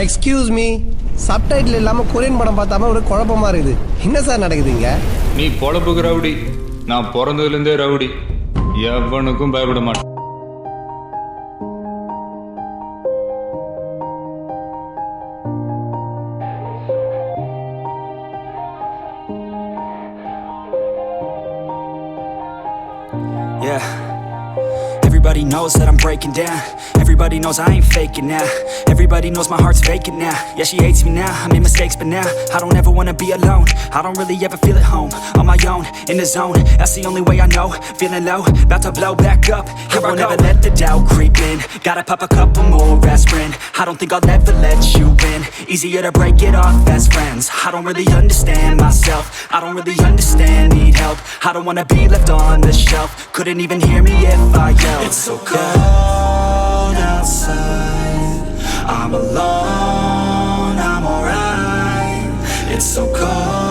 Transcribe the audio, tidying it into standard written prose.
Excuse me, subtitle இல்லாமல் Korean படம் பார்த்தாம ஒரு குழப்பமா இருக்குது. என்ன சார் நடக்குதுங்க? நீ பொழப்புக்கு ரவுடி, நான் பிறந்ததுலேருந்தே ரவுடி, எவனுக்கும் பயப்பட மாட்டேன். Yeah. Everybody knows that I'm breaking down. Everybody knows I ain't faking now. Everybody knows my heart's vacant now. Yeah, she hates me now, I made mistakes but now I don't ever wanna be alone. I don't really ever feel at home. On my own, in the zone, that's the only way I know. Feeling low, about to blow back up. Here I won't ever let the doubt creep in. Gotta pop a couple more aspirin. I don't think I'll ever let you in. Easier to break it off best friends. I don't really understand myself. I don't really understand, need help. I don't wanna be left on the shelf. Couldn't even hear me if I yelled. It's so cold outside, I'm alone, I'm alright. It's so cold